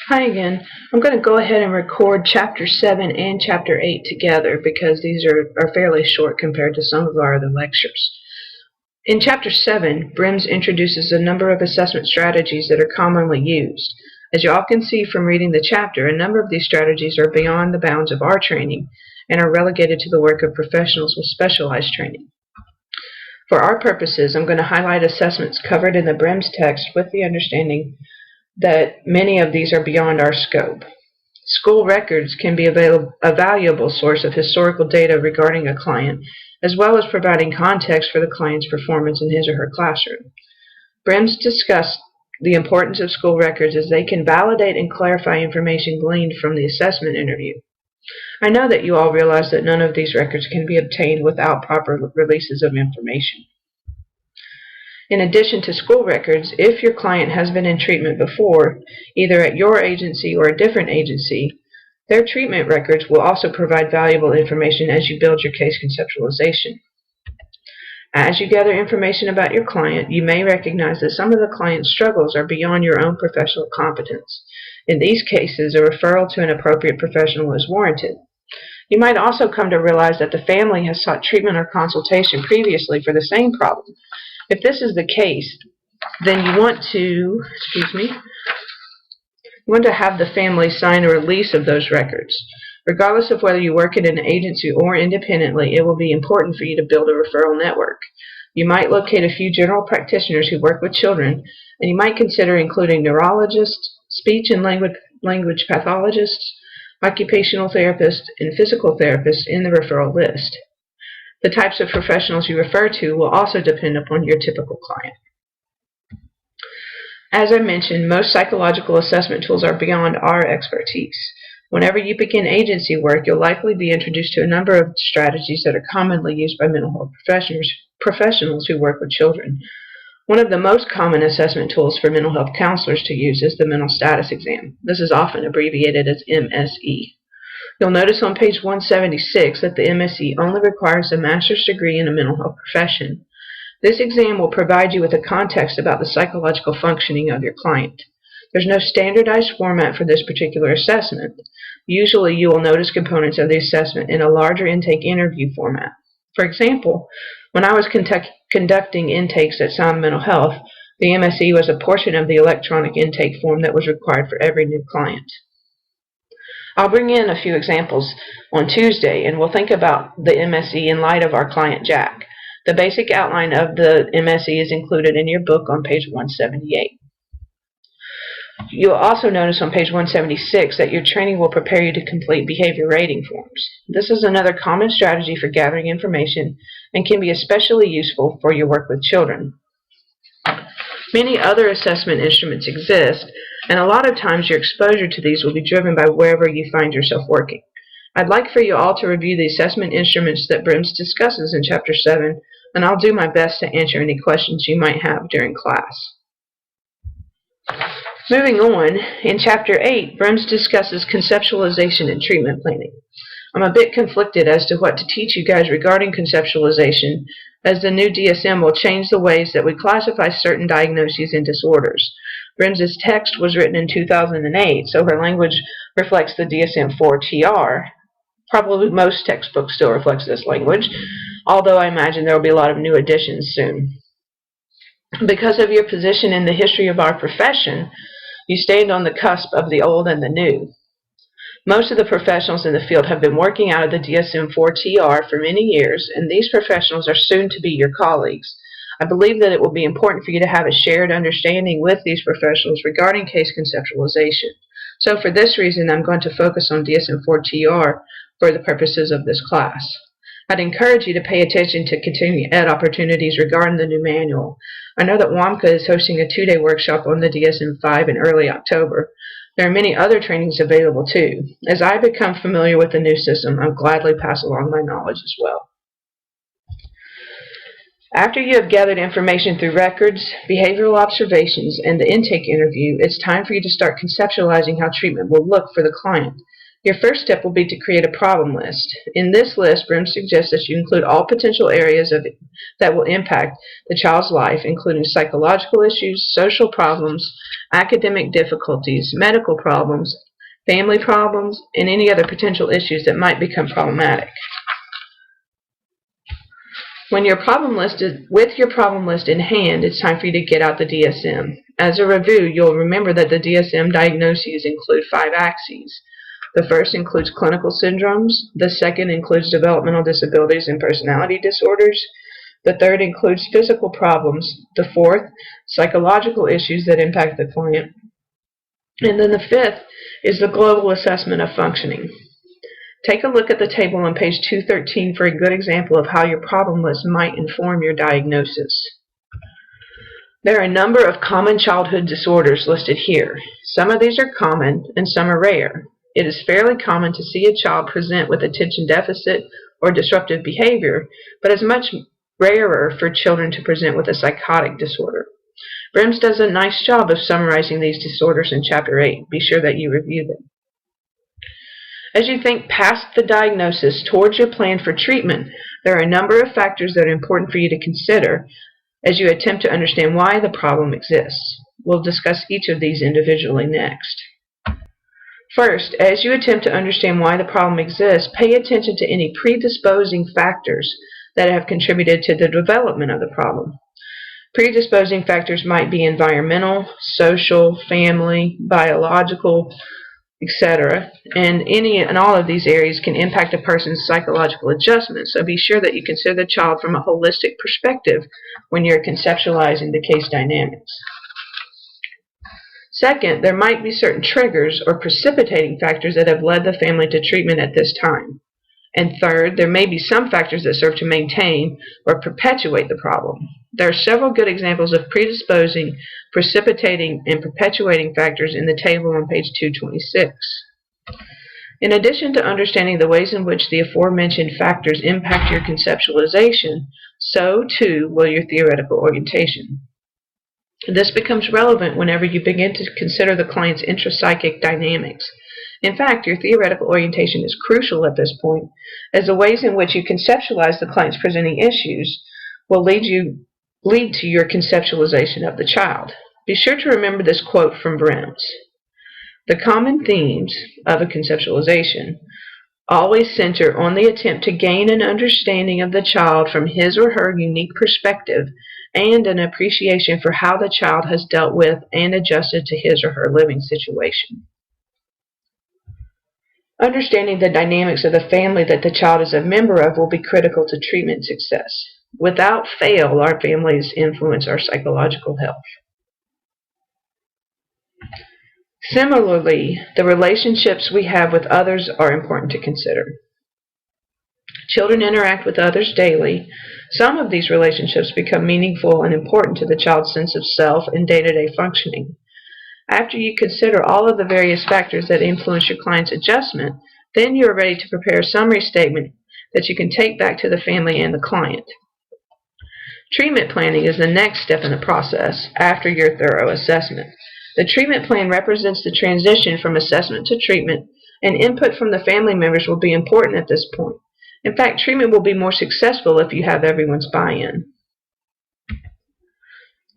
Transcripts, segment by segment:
Hi again. I'm going to go ahead and record Chapter 7 and Chapter 8 together because these are fairly short compared to some of our other lectures. In Chapter 7, Brims introduces a number of assessment strategies that are commonly used. As you all can see from reading the chapter, a number of these strategies are beyond the bounds of our training and are relegated to the work of professionals with specialized training. For our purposes, I'm going to highlight assessments covered in the Brims text with the understanding that many of these are beyond our scope. School records can be a valuable source of historical data regarding a client, as well as providing context for the client's performance in his or her classroom. Brims discussed the importance of school records as they can validate and clarify information gleaned from the assessment interview. I know that you all realize that none of these records can be obtained without proper releases of information. In addition to school records, if your client has been in treatment before, either at your agency or a different agency, their treatment records will also provide valuable information as you build your case conceptualization. As you gather information about your client, you may recognize that some of the client's struggles are beyond your own professional competence. In these cases, a referral to an appropriate professional is warranted. You might also come to realize that the family has sought treatment or consultation previously for the same problem. If this is the case, then you want to have the family sign a release of those records. Regardless of whether you work in an agency or independently, it will be important for you to build a referral network. You might locate a few general practitioners who work with children, and you might consider including neurologists, speech and language pathologists, occupational therapists, and physical therapists in the referral list. The types of professionals you refer to will also depend upon your typical client. As I mentioned, most psychological assessment tools are beyond our expertise. Whenever you begin agency work, you'll likely be introduced to a number of strategies that are commonly used by mental health professionals who work with children. One of the most common assessment tools for mental health counselors to use is the mental status exam. This is often abbreviated as MSE. You'll notice on page 176 that the MSE only requires a master's degree in a mental health profession. This exam will provide you with a context about the psychological functioning of your client. There's no standardized format for this particular assessment. Usually you will notice components of the assessment in a larger intake interview format. For example, when I was conducting intakes at Sound Mental Health, the MSE was a portion of the electronic intake form that was required for every new client. I'll bring in a few examples on Tuesday, and we'll think about the MSE in light of our client Jack. The basic outline of the MSE is included in your book on page 178. You'll also notice on page 176 that your training will prepare you to complete behavior rating forms. This is another common strategy for gathering information and can be especially useful for your work with children. Many other assessment instruments exist, and a lot of times your exposure to these will be driven by wherever you find yourself working. I'd like for you all to review the assessment instruments that Brims discusses in Chapter 7, and I'll do my best to answer any questions you might have during class. Moving on, in Chapter 8, Brims discusses conceptualization and treatment planning. I'm a bit conflicted as to what to teach you guys regarding conceptualization, as the new DSM will change the ways that we classify certain diagnoses and disorders. Brims' text was written in 2008, so her language reflects the DSM-4 TR. Probably most textbooks still reflects this language, although I imagine there will be a lot of new additions soon. Because of your position in the history of our profession, you stand on the cusp of the old and the new. Most of the professionals in the field have been working out of the DSM-4 TR for many years, and these professionals are soon to be your colleagues. I believe that it will be important for you to have a shared understanding with these professionals regarding case conceptualization. So for this reason, I'm going to focus on DSM-4 TR for the purposes of this class. I'd encourage you to pay attention to continuing ed opportunities regarding the new manual. I know that WAMCA is hosting a 2-day workshop on the DSM-5 in early October. There are many other trainings available too. As I become familiar with the new system, I'll gladly pass along my knowledge as well. After you have gathered information through records, behavioral observations, and the intake interview, it's time for you to start conceptualizing how treatment will look for the client. Your first step will be to create a problem list. In this list, Brim suggests that you include all potential areas that will impact the child's life, including psychological issues, social problems, academic difficulties, medical problems, family problems, and any other potential issues that might become problematic. With your problem list in hand, it's time for you to get out the DSM. As a review, you'll remember that the DSM diagnoses include 5 axes. The first includes clinical syndromes. The second includes developmental disabilities and personality disorders. The third includes physical problems. The fourth, psychological issues that impact the client. And then the fifth is the global assessment of functioning. Take a look at the table on page 213 for a good example of how your problem list might inform your diagnosis. There are a number of common childhood disorders listed here. Some of these are common and some are rare. It is fairly common to see a child present with attention deficit or disruptive behavior, but it's much rarer for children to present with a psychotic disorder. Brims does a nice job of summarizing these disorders in Chapter 8. Be sure that you review them. As you think past the diagnosis towards your plan for treatment, there are a number of factors that are important for you to consider as you attempt to understand why the problem exists. We'll discuss each of these individually next. First, as you attempt to understand why the problem exists, pay attention to any predisposing factors that have contributed to the development of the problem. Predisposing factors might be environmental, social, family, biological, etc. And all of these areas can impact a person's psychological adjustment, so be sure that you consider the child from a holistic perspective when you're conceptualizing the case dynamics. Second, there might be certain triggers or precipitating factors that have led the family to treatment at this time. And third, there may be some factors that serve to maintain or perpetuate the problem. There are several good examples of predisposing, precipitating, and perpetuating factors in the table on page 226. In addition to understanding the ways in which the aforementioned factors impact your conceptualization, so too will your theoretical orientation. This becomes relevant whenever you begin to consider the client's intrapsychic dynamics. In fact, your theoretical orientation is crucial at this point, as the ways in which you conceptualize the client's presenting issues will lead to your conceptualization of the child. Be sure to remember this quote from Brims. The common themes of a conceptualization always center on the attempt to gain an understanding of the child from his or her unique perspective and an appreciation for how the child has dealt with and adjusted to his or her living situation. Understanding the dynamics of the family that the child is a member of will be critical to treatment success. Without fail, our families influence our psychological health. Similarly, the relationships we have with others are important to consider. Children interact with others daily. Some of these relationships become meaningful and important to the child's sense of self and day-to-day functioning. After you consider all of the various factors that influence your client's adjustment, then you are ready to prepare a summary statement that you can take back to the family and the client. Treatment planning is the next step in the process after your thorough assessment. The treatment plan represents the transition from assessment to treatment, and input from the family members will be important at this point. In fact, treatment will be more successful if you have everyone's buy-in.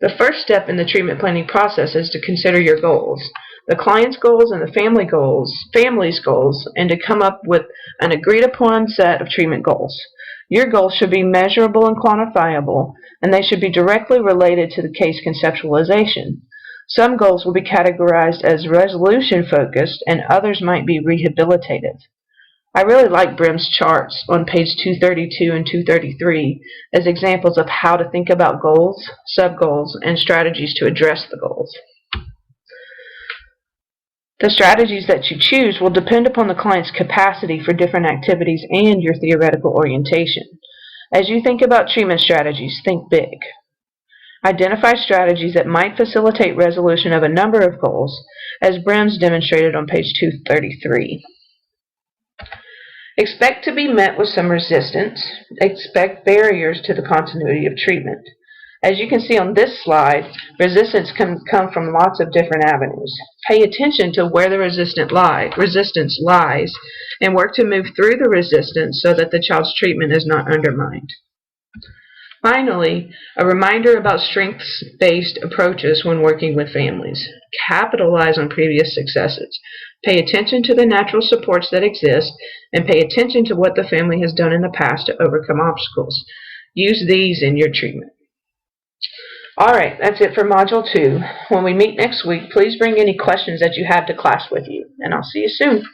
The first step in the treatment planning process is to consider your goals, the client's goals and the family's goals, and to come up with an agreed upon set of treatment goals. Your goals should be measurable and quantifiable, and they should be directly related to the case conceptualization. Some goals will be categorized as resolution-focused, and others might be rehabilitative. I really like Brim's charts on page 232 and 233 as examples of how to think about goals, sub-goals, and strategies to address the goals. The strategies that you choose will depend upon the client's capacity for different activities and your theoretical orientation. As you think about treatment strategies, think big. Identify strategies that might facilitate resolution of a number of goals, as Brims demonstrated on page 233. Expect to be met with some resistance. Expect barriers to the continuity of treatment. As you can see on this slide, resistance can come from lots of different avenues. Pay attention to where the resistance lies and work to move through the resistance so that the child's treatment is not undermined. Finally, a reminder about strengths-based approaches when working with families. Capitalize on previous successes. Pay attention to the natural supports that exist, and pay attention to what the family has done in the past to overcome obstacles. Use these in your treatment. Alright, that's it for Module 2. When we meet next week, please bring any questions that you have to class with you, and I'll see you soon.